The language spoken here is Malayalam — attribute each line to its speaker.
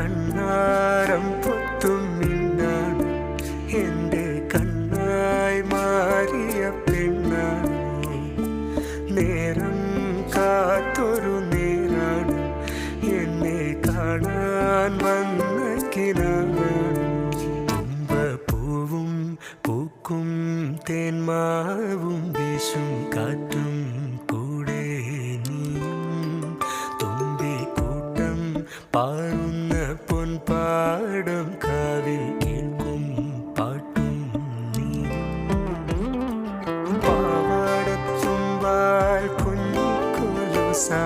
Speaker 1: കണ്ണാരം പൊത്തും മിന്നാണ് എൻ്റെ കണ്ണായി മാറിയ പെണ്ണാണ് നേരം കാത്തൊരു നേരാണ് എന്നെ കാണാൻ വന്ന കിനാവാണ് തുമ്പപ്പൂവും പൂക്കും തേന്മാവും വീശും കാറ്റും കൂടെ നീയും തുമ്പിക്കൂട്ടം പാറുന്ന പൊൻപാടം കാവിൽ കേൾക്കും പാട്ടും നീയും പാവാടത്തുമ്പാൽ കുഞ്ഞിക്കുലുസാ